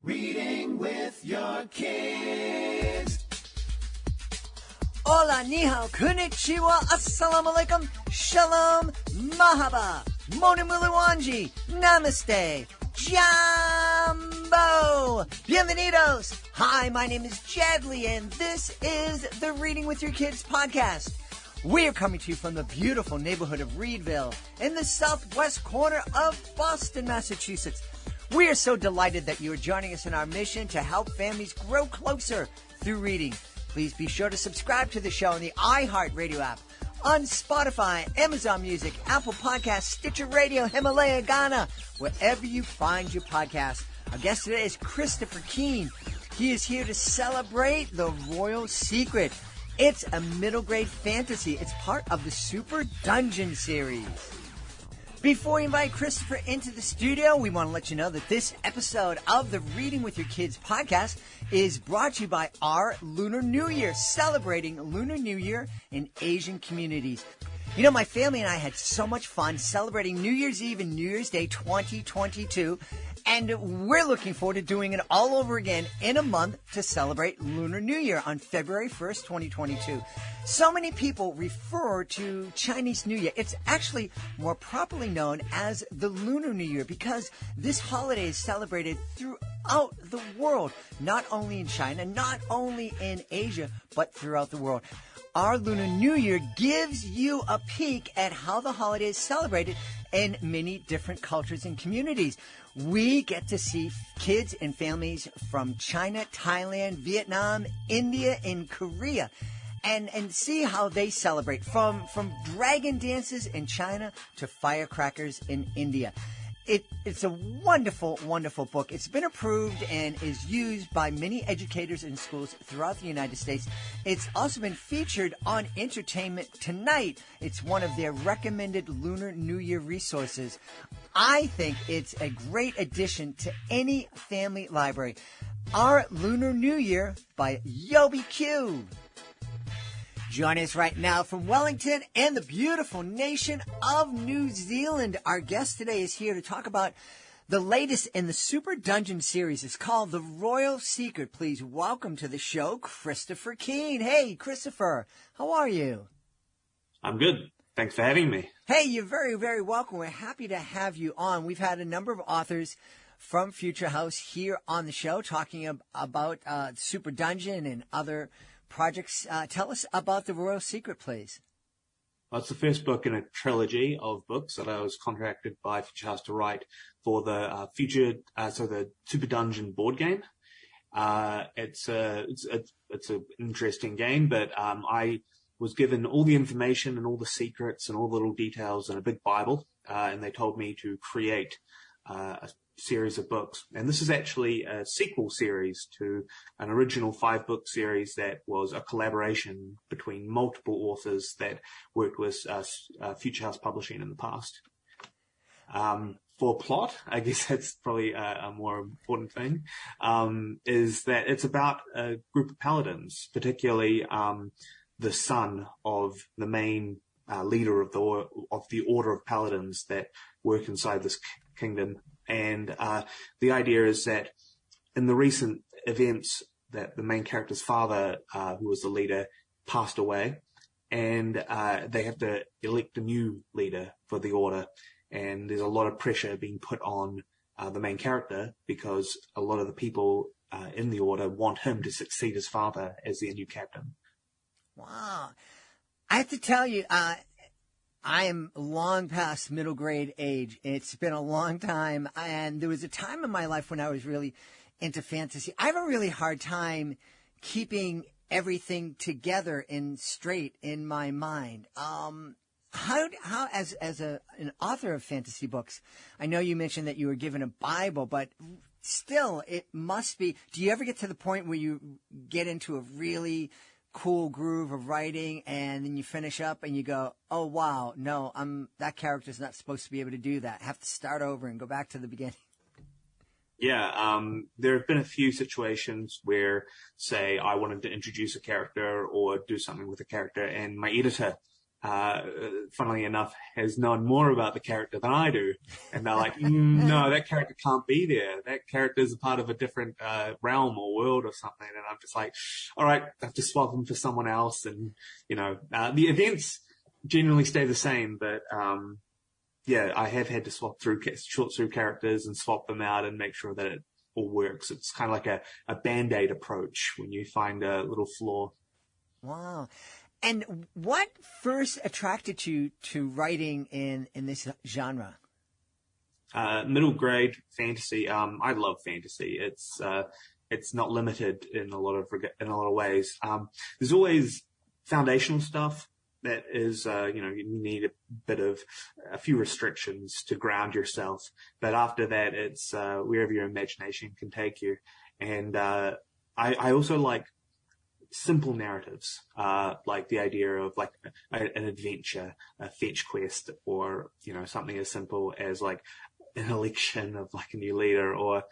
Reading with your kids. Hola, ni hao, konnichiwa, assalamu alaikum, shalom, mahaba, monimuluwanji, namaste, jambo, bienvenidos. Hi, my name is Jadley, and this is the Reading with Your Kids podcast. We're coming to you from the beautiful neighborhood of Reedville in the southwest corner of Boston, Massachusetts. We are so delighted that you are joining us in our mission to help families grow closer through reading. Please be sure to subscribe to the show on the iHeartRadio app, on Spotify, Amazon Music, Apple Podcasts, Stitcher Radio, Himalaya, Ghana, wherever you find your podcast. Our guest today is Christopher Keane. He is here to celebrate The Royal Secret. It's a middle grade fantasy. It's part of the Super Dungeon series. Before we invite Christopher into the studio, we want to let you know that this episode of the Reading with Your Kids podcast is brought to you by our Lunar New Year, celebrating Lunar New Year in Asian communities. You know, my family and I had so much fun celebrating New Year's Eve and New Year's Day 2022, and we're looking forward to doing it all over again in a month to celebrate Lunar New Year on February 1st, 2022. So many people refer to Chinese New Year. It's actually more properly known as the Lunar New Year because this holiday is celebrated throughout the world, not only in China, not only in Asia, but throughout the world. Our Lunar New Year gives you a peek at how the holiday is celebrated in many different cultures and communities. We get to see kids and families from China, Thailand, Vietnam, India, and Korea, and see how they celebrate from dragon dances in China to firecrackers in India. It's a wonderful, wonderful book. It's been approved and is used by many educators in schools throughout the United States. It's also been featured on Entertainment Tonight. It's one of their recommended Lunar New Year resources. I think it's a great addition to any family library. Our Lunar New Year by Yobi Q. Join us right now from Wellington and the beautiful nation of New Zealand. Our guest today is here to talk about the latest in the Super Dungeon series. It's called The Royal Secret. Please welcome to the show, Christopher Keane. Hey, Christopher, how are you? I'm good. Thanks for having me. Hey, you're very, very welcome. We're happy to have you on. We've had a number of authors from Future House here on the show talking about Super Dungeon and other projects. Tell us about The Royal Secret, please. Well, it's the first book in a trilogy of books that I was contracted by Future House to write for the the Super Dungeon board game. It's an interesting game, but I was given all the information and all the secrets and all the little details in a big Bible, and they told me to create a series of books. And this is actually a sequel series to an original 5-book series that was a collaboration between multiple authors that worked with Future House Publishing in the past. For plot, I guess that's probably a more important thing, is that it's about a group of paladins, particularly the son of the main leader of the Order of Paladins that work inside this kingdom. And the idea is that in the recent events that the main character's father, who was the leader, passed away, and they have to elect a new leader for the order. And there's a lot of pressure being put on the main character because a lot of the people in the order want him to succeed his father as their new captain. Wow. I have to tell you, I am long past middle grade age. It's been a long time, and there was a time in my life when I was really into fantasy. I have a really hard time keeping everything together and straight in my mind. How as an author of fantasy books, I know you mentioned that you were given a Bible, but still, it must be. Do you ever get to the point where you get into a really cool groove of writing and then you finish up and you go, oh wow, no, that character's not supposed to be able to do that. I have to start over and go back to the beginning? Yeah, there have been a few situations where, say, I wanted to introduce a character or do something with a character, and my editor funnily enough, has known more about the character than I do. And they're like, no, that character can't be there. That character is a part of a different realm or world or something. And I'm just like, all right, I have to swap them for someone else. And, the events generally stay the same, but I have had to sort through characters and swap them out and make sure that it all works. It's kind of like a Band-Aid approach when you find a little flaw. Wow. And what first attracted you to writing in this genre? Middle grade fantasy. I love fantasy. It's not limited in a lot of ways. There's always foundational stuff that is, you need a few restrictions to ground yourself. But after that, it's wherever your imagination can take you. And I also like simple narratives, like the idea of like an adventure, a fetch quest, or something as simple as like an election of like a new leader, or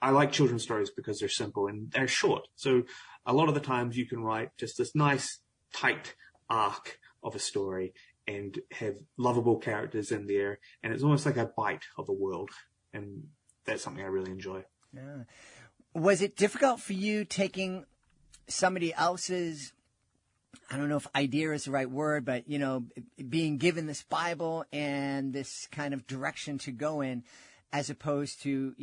I like children's stories because they're simple and they're short. So a lot of the times you can write just this nice tight arc of a story and have lovable characters in there, and it's almost like a bite of a world, and that's something I really enjoy. Yeah. Was it difficult for you taking somebody else's, I don't know if idea is the right word, but, being given this Bible and this kind of direction to go in, as opposed to,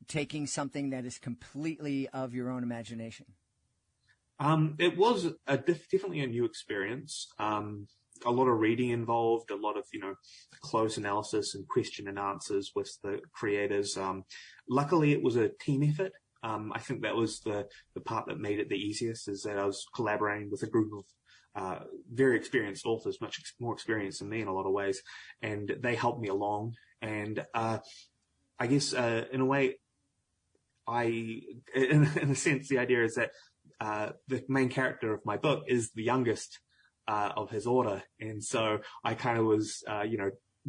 taking something that is completely of your own imagination? It was definitely a new experience. A lot of reading involved, a lot of, close analysis and question and answers with the creators. Luckily, it was a team effort. I think that was the part that made it the easiest, is that I was collaborating with a group of very experienced authors, much more experienced than me in a lot of ways, and they helped me along. And I guess in a way, in a sense, the idea is that the main character of my book is the youngest of his order, and so I kind of was,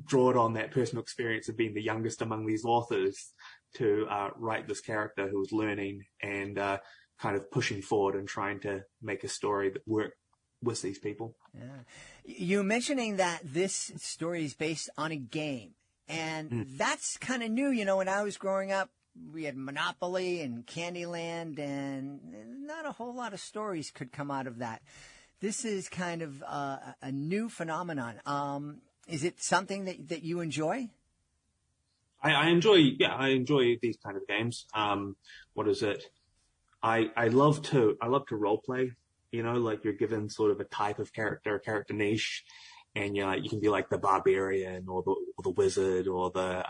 drawn on that personal experience of being the youngest among these authors to write this character who was learning and kind of pushing forward and trying to make a story that worked with these people. Yeah. You mentioning that this story is based on a game, and that's kind of new. When I was growing up, we had Monopoly and Candyland, and not a whole lot of stories could come out of that. This is kind of a new phenomenon. Is it something that you enjoy? I enjoy these kind of games. What is it? I love to role play. Like you're given sort of a type of character niche, and you can be like the barbarian or the wizard or the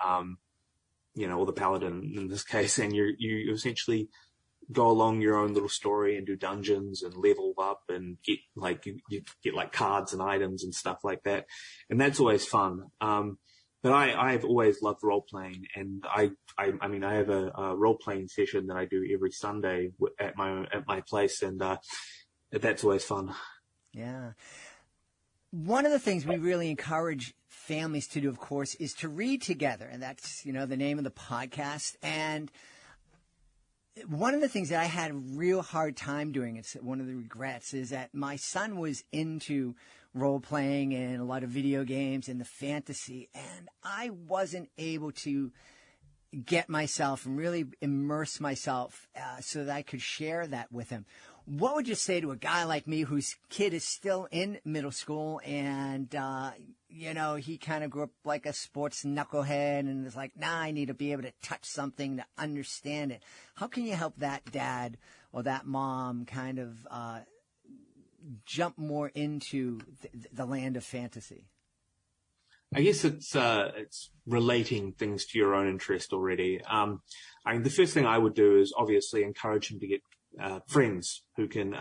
or the paladin in this case, and you essentially go along your own little story and do dungeons and level up and get like you get like cards and items and stuff like that, and that's always fun. But I've always loved role playing, and I have a role playing session that I do every Sunday at my place, and that's always fun. Yeah. One of the things we really encourage families to do, of course, is to read together, and that's the name of the podcast. And one of the things that I had a real hard time doing, it's one of the regrets, is that my son was into role-playing and a lot of video games and the fantasy, and I wasn't able to get myself and really immerse myself so that I could share that with him. What would you say to a guy like me whose kid is still in middle school and, he kind of grew up like a sports knucklehead and is like, I need to be able to touch something to understand it. How can you help that dad or that mom kind of jump more into the land of fantasy? I guess it's relating things to your own interest already. The first thing I would do is obviously encourage him to get friends who can,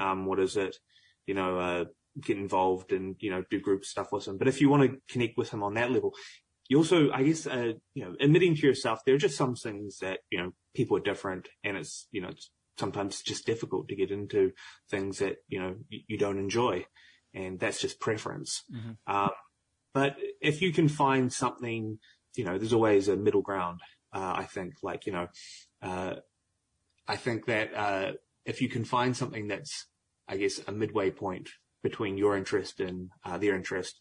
get involved and, do group stuff with him. But if you want to connect with him on that level, you also, I guess, admitting to yourself, there are just some things that, people are different, and it's, it's sometimes just difficult to get into things that, you don't enjoy, and that's just preference. Mm-hmm. But if you can find something, there's always a middle ground. I think I think that, if you can find something that's I guess, a midway point between your interest and their interest,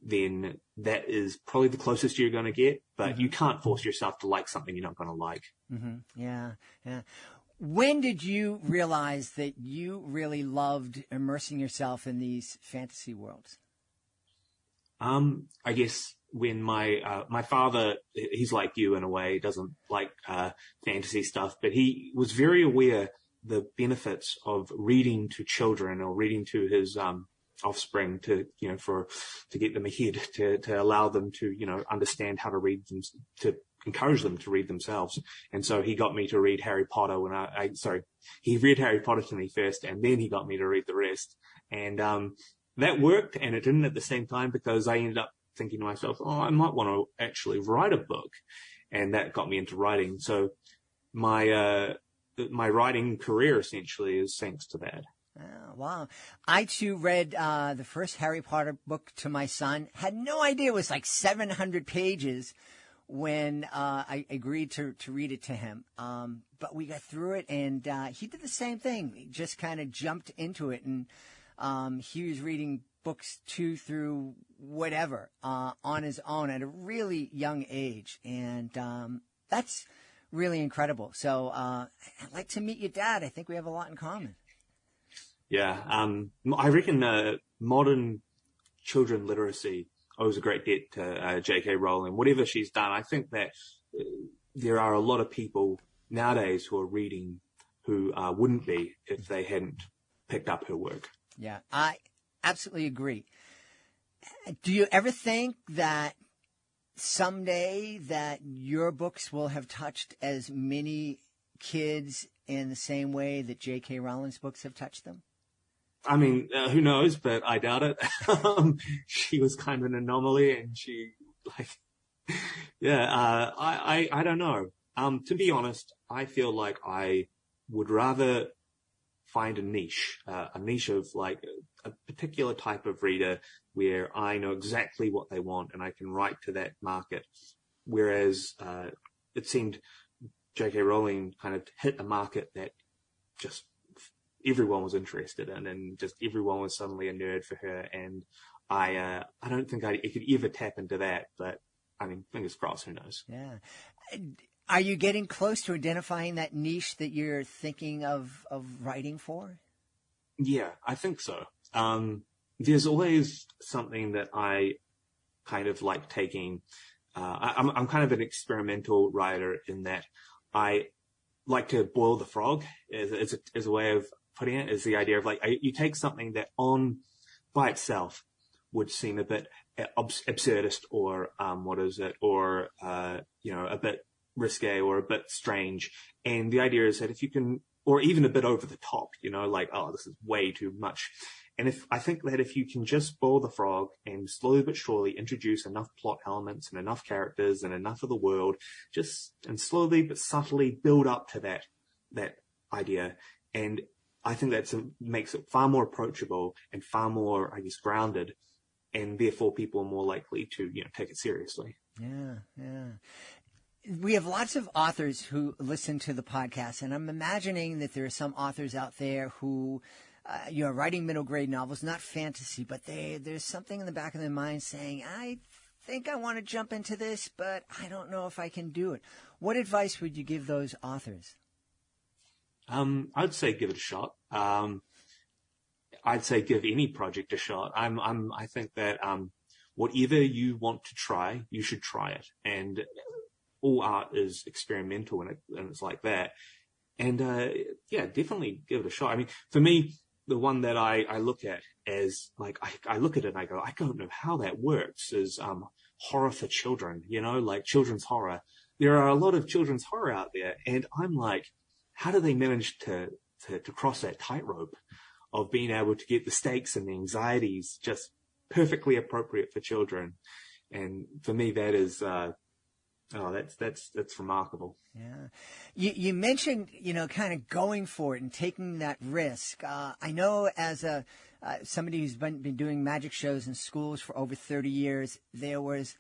then that is probably the closest you're going to get. But you can't force yourself to like something you're not going to like. Yeah, yeah. When did you realize that you really loved immersing yourself in these fantasy worlds? I guess when my father, he's like you in a way, doesn't like fantasy stuff, but he was very aware the benefits of reading to children or reading to his offspring to get them ahead, to allow them to understand how to read them, to encourage them to read themselves. And so he got me to read Harry Potter he read Harry Potter to me first, and then he got me to read the rest. And that worked, and it didn't at the same time, because I ended up thinking to myself, I might want to actually write a book. And that got me into writing. So my writing career essentially is thanks to that. Oh, wow. I, too, read the first Harry Potter book to my son. Had no idea it was like 700 pages when I agreed to read it to him. But we got through it, and he did the same thing. He just kind of jumped into it, and he was reading books 2 through whatever on his own at a really young age. And that's really incredible. So I'd like to meet your dad. I think we have a lot in common. Yeah. I reckon modern children literacy owes a great debt to J.K. Rowling. Whatever she's done, I think that there are a lot of people nowadays who are reading who wouldn't be if they hadn't picked up her work. Yeah, I absolutely agree. Do you ever think that someday that your books will have touched as many kids in the same way that J.K. Rowling's books have touched them? I mean, who knows, but I doubt it. She was kind of an anomaly, and I don't know. To be honest, I feel like I would rather find a niche of like a particular type of reader where I know exactly what they want and I can write to that market. Whereas it seemed J.K. Rowling kind of hit a market that just everyone was interested in, and just everyone was suddenly a nerd for her. And I don't think I could ever tap into that, but I mean, fingers crossed, who knows? Yeah. Are you getting close to identifying that niche that you're thinking of writing for? Yeah, I think so. There's always something that I kind of like taking. I'm kind of an experimental writer in that I like to boil the frog as a way of putting it, is the idea of like, you take something that by itself would seem a bit absurdist or a bit risque or a bit strange. And the idea is that if you can, or even a bit over the top, like, oh, this is way too much. And I think that if you can just boil the frog and slowly but surely introduce enough plot elements and enough characters and enough of the world, and slowly but subtly build up to that idea. And I think that makes it far more approachable and far more, I guess, grounded, and therefore people are more likely to, take it seriously. Yeah, yeah. We have lots of authors who listen to the podcast, and I'm imagining that there are some authors out there who, writing middle grade novels, not fantasy, but there's something in the back of their mind saying, I think I want to jump into this, but I don't know if I can do it. What advice would you give those authors? I'd say give it a shot. I'd say give any project a shot. I think that, whatever you want to try, you should try it. And all art is experimental, and it's like that. And, definitely give it a shot. I mean, for me, the one that I look at as like, I look at it and I go, I don't know how that works, is, horror for children, like children's horror. There are a lot of children's horror out there, and I'm like, how do they manage to cross that tightrope of being able to get the stakes and the anxieties just perfectly appropriate for children? And for me, that is, that's remarkable. Yeah. You mentioned, kind of going for it and taking that risk. I know as somebody who's been doing magic shows in schools for over 30 years, there was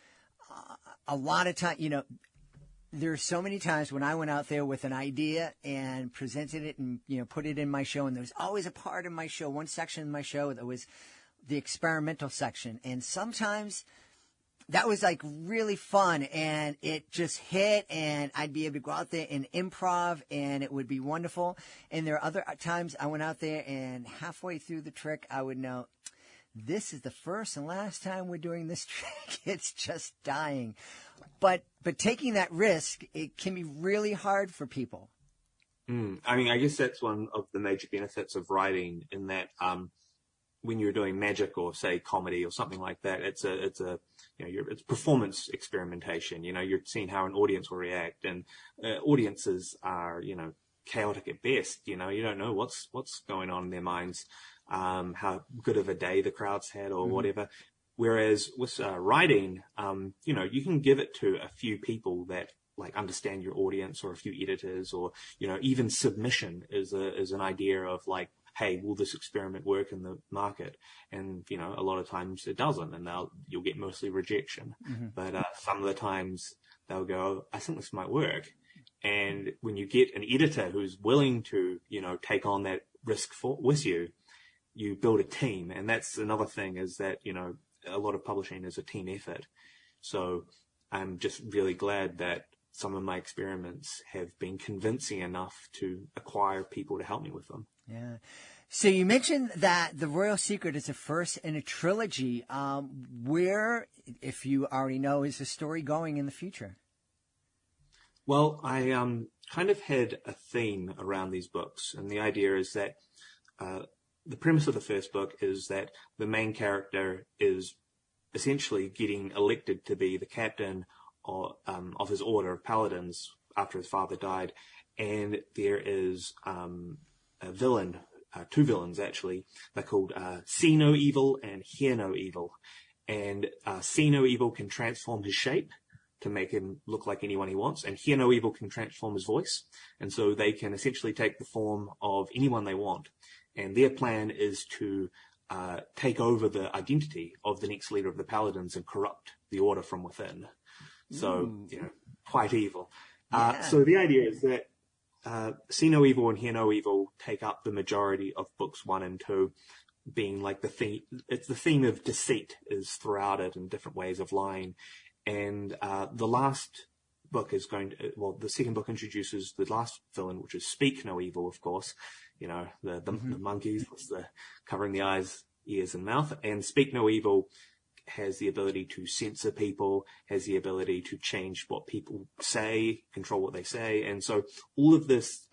a lot of time, There are so many times when I went out there with an idea and presented it and, put it in my show. And there was always a part of my show, one section in my show that was the experimental section. And sometimes that was like really fun and it just hit and I'd be able to go out there and improv and it would be wonderful. And there are other times I went out there and halfway through the trick, I would know, this is the first and last time we're doing this trick. It's just dying. But taking that risk, it can be really hard for people. I mean, I guess that's one of the major benefits of writing in that when you're doing magic or say comedy or something like that, it's performance experimentation. You're seeing how an audience will react, and audiences are chaotic at best. You don't know what's going on in their minds, how good of a day the crowd's had or whatever. Whereas with writing, you can give it to a few people that like understand your audience, or a few editors, or even submission is an idea of like, hey, will this experiment work in the market? And a lot of times it doesn't, and you'll get mostly rejection. But some of the times they'll go, I think this might work. And when you get an editor who's willing to take on that risk with you, you build a team. And that's another thing, is that a lot of publishing is a team effort. So I'm just really glad that some of my experiments have been convincing enough to acquire people to help me with them. Yeah. So you mentioned that The Royal Secret is the first in a trilogy. Where, if you already know, is the story going in the future? Well, I kind of had a theme around these books, and the idea is that the premise of the first book is that the main character is essentially getting elected to be the captain of his order of Paladins after his father died, and there is a villain, two villains actually. They're called See No Evil and Hear No Evil, and See No Evil can transform his shape to make him look like anyone he wants, and Hear No Evil can transform his voice, and so they can essentially take the form of anyone they want. And their plan is to take over the identity of the next leader of the Paladins and corrupt the order from within. So, quite evil. Yeah. So the idea is that See No Evil and Hear No Evil take up the majority of books 1 and 2, being like the theme. It's the theme of deceit is throughout it, and different ways of lying. And the last book is the second book introduces the last villain, which is Speak No Evil, of course. The monkeys with the covering the eyes, ears, and mouth. And Speak No Evil has the ability to censor people, has the ability to change what people say, control what they say. And so all of this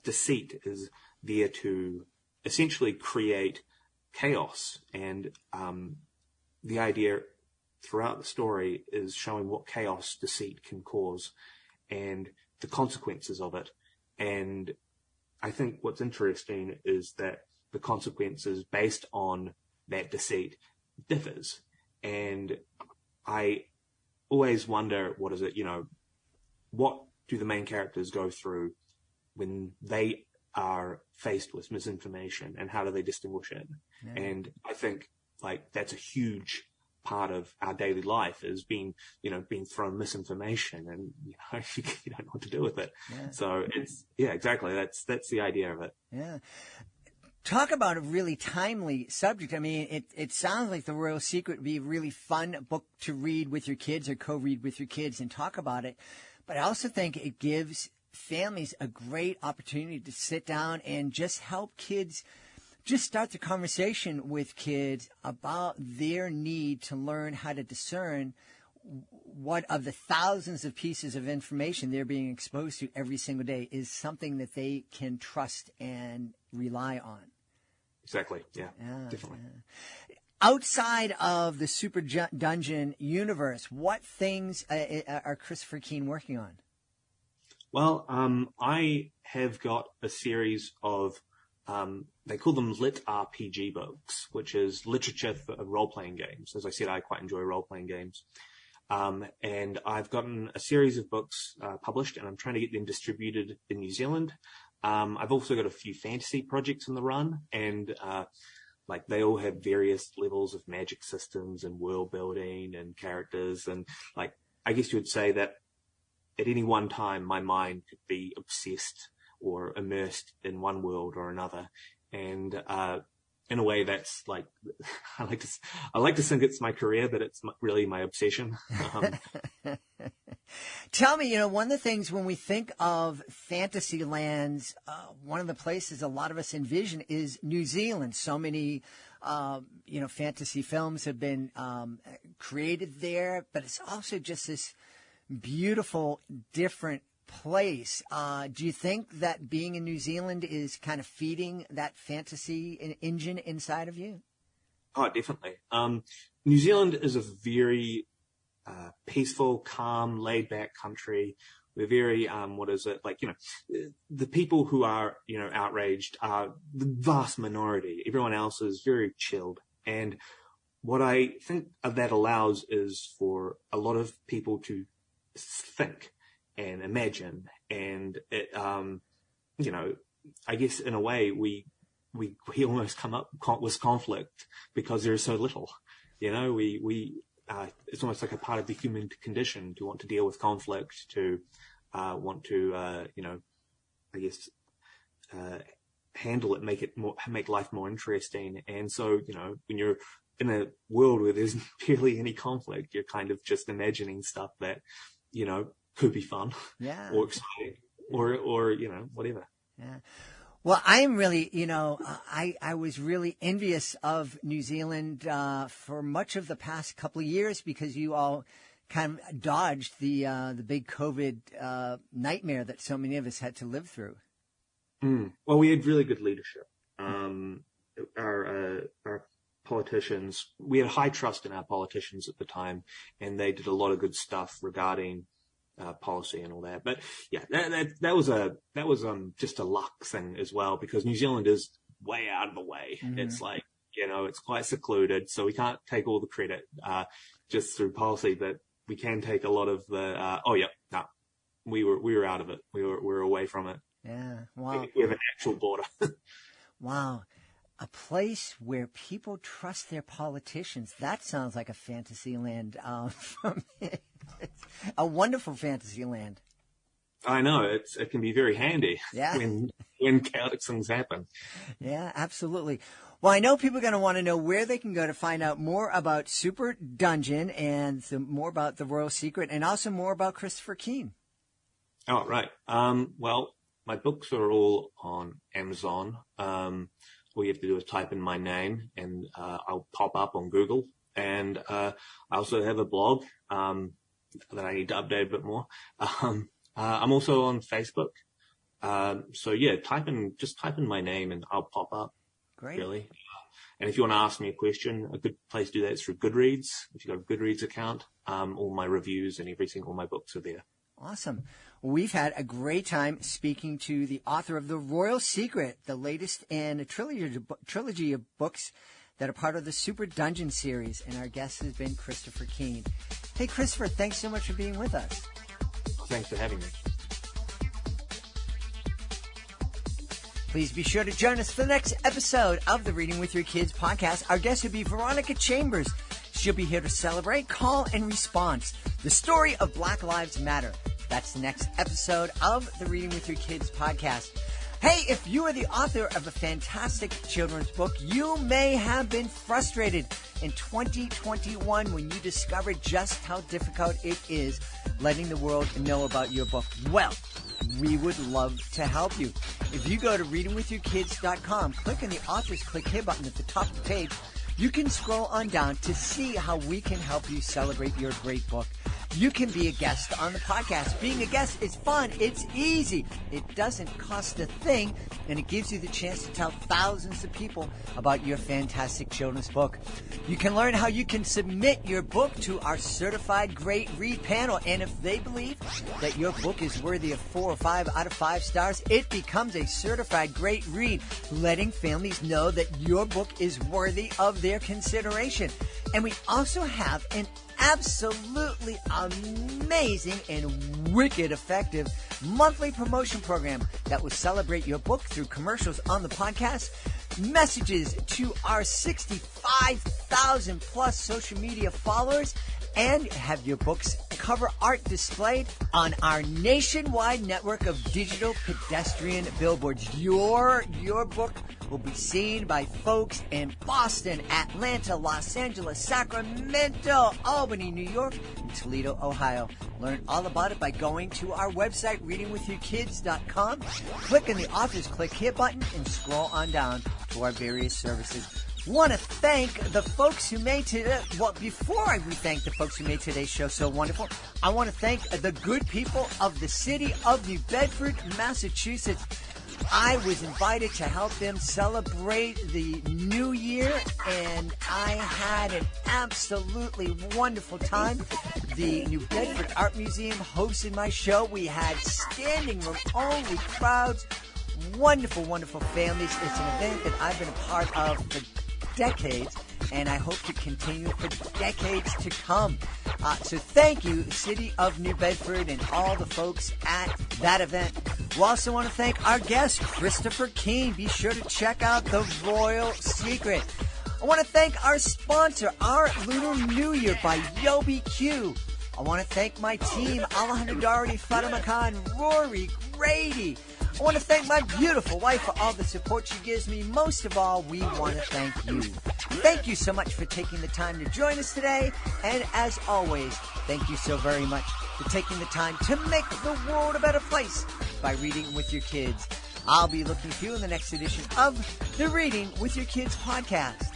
deceit is there to essentially create chaos. And the idea throughout the story is showing what chaos deceit can cause and the consequences of it. And I think what's interesting is that the consequences based on that deceit differs. And I always wonder, what do the main characters go through when they are faced with misinformation, and how do they distinguish it? Yeah. And I think that's a huge part of our daily life, is being thrown misinformation, and you don't know what to do with it. Yeah. So exactly. That's the idea of it. Yeah. Talk about a really timely subject. I mean, it sounds like The Royal Secret would be a really fun book to read with your kids, or co-read with your kids and talk about it. But I also think it gives families a great opportunity to sit down and just help kids, just start the conversation with kids about their need to learn how to discern what of the thousands of pieces of information they're being exposed to every single day is something that they can trust and rely on. Exactly. Yeah, definitely. Yeah. Outside of the Super Dungeon universe, what things are Christopher Keane working on? Well, I have got a series of, they call them lit RPG books, which is literature for role-playing games. As I said, I quite enjoy role-playing games. And I've gotten a series of books published, and I'm trying to get them distributed in New Zealand. I've also got a few fantasy projects in the run, and they all have various levels of magic systems and world building and characters. And I guess you would say that at any one time, my mind could be obsessed or immersed in one world or another. And in a way, that's like I like to think it's my career, but it's really my obsession. Tell me, one of the things when we think of fantasy lands, one of the places a lot of us envision is New Zealand. So many, fantasy films have been created there, but it's also just this beautiful, different place. Do you think that being in New Zealand is kind of feeding that fantasy engine inside of you? Oh, definitely. New Zealand is a very peaceful, calm, laid-back country. We're very, the people who are, outraged are the vast minority. Everyone else is very chilled. And what I think that allows is for a lot of people to think and imagine. And it, I guess in a way we almost come up with conflict because there is so little. It's almost like a part of the human condition to want to deal with conflict, to want to, handle it, make life more interesting. And so, when you're in a world where there's barely any conflict, you're kind of just imagining stuff that, could be fun, yeah, or exciting, or whatever. Yeah. Well, I am really, I was really envious of New Zealand for much of the past couple of years because you all kind of dodged the big COVID nightmare that so many of us had to live through. Well, we had really good leadership. Our politicians, we had high trust in our politicians at the time, and they did a lot of good stuff regarding policy and all that. But yeah, that was just a luck thing as well, because New Zealand is way out of the way. Mm-hmm. It's like, it's quite secluded, so we can't take all the credit just through policy, but we can take a lot of the we were out of it. We were away from it. Yeah. Wow. We have an actual border. Wow. A place where people trust their politicians. That sounds like a fantasy land for me. It's a wonderful fantasy land. I know. It can be very handy when chaotic things happen. Yeah, absolutely. Well, I know people are going to want to know where they can go to find out more about Super Dungeon and more about the Royal Secret and also more about Christopher Keane. Oh, right. Well, my books are all on Amazon. All you have to do is type in my name and I'll pop up on Google. And I also have a blog that I need to update a bit more. I'm also on Facebook. So yeah, just type in my name and I'll pop up. Great. Really. And if you want to ask me a question, a good place to do that is through Goodreads. If you've got a Goodreads account, all my reviews and everything, all my books are there. Awesome. We've had a great time speaking to the author of The Royal Secret, the latest in a trilogy of books that are part of the Super Dungeon series. And our guest has been Christopher Keane. Hey, Christopher, thanks so much for being with us. Thanks for having me. Please be sure to join us for the next episode of the Reading with Your Kids podcast. Our guest will be Veronica Chambers. She'll be here to celebrate Call and Response, the story of Black Lives Matter. That's the next episode of the Reading with Your Kids podcast. Hey, if you are the author of a fantastic children's book, you may have been frustrated in 2021 when you discovered just how difficult it is letting the world know about your book. Well, we would love to help you. If you go to readingwithyourkids.com, click on the Authors Click Here button at the top of the page, you can scroll on down to see how we can help you celebrate your great book. You can be a guest on the podcast. Being a guest is fun. It's easy. It doesn't cost a thing, and it gives you the chance to tell thousands of people about your fantastic children's book. You can learn how you can submit your book to our certified great read panel, and if they believe that your book is worthy of 4 or 5 out of 5 stars, it becomes a certified great read, letting families know that your book is worthy of their consideration. And we also have an absolutely amazing and wicked effective monthly promotion program that will celebrate your book through commercials on the podcast, messages to our 65,000 plus social media followers, and have your book's cover art displayed on our nationwide network of digital pedestrian billboards. Your book will be seen by folks in Boston, Atlanta, Los Angeles, Sacramento, Albany, New York, and Toledo, Ohio. Learn all about it by going to our website, readingwithyourkids.com. Click on the Authors Click Here button and scroll on down to our various services. Want to thank the folks who made today. Well, before we thank the folks who made today's show so wonderful, I want to thank the good people of the city of New Bedford, Massachusetts. I was invited to help them celebrate the new year, and I had an absolutely wonderful time. The New Bedford Art Museum hosted my show. We had standing room only crowds, wonderful, wonderful families. It's an event that I've been a part of for decades, and I hope to continue for decades to come. So thank you, City of New Bedford, and all the folks at that event. We also want to thank our guest, Christopher Keane. Be sure to check out The Royal Secret. I want to thank our sponsor, Our Lunar New Year by Yobi Q. I want to thank my team, Alejandro Doherty, Fatima Khan, Rory Grady. I want to thank my beautiful wife for all the support she gives me. Most of all, we want to thank you. Thank you so much for taking the time to join us today. And as always, thank you so very much for taking the time to make the world a better place by reading with your kids. I'll be looking for you in the next edition of the Reading with Your Kids podcast.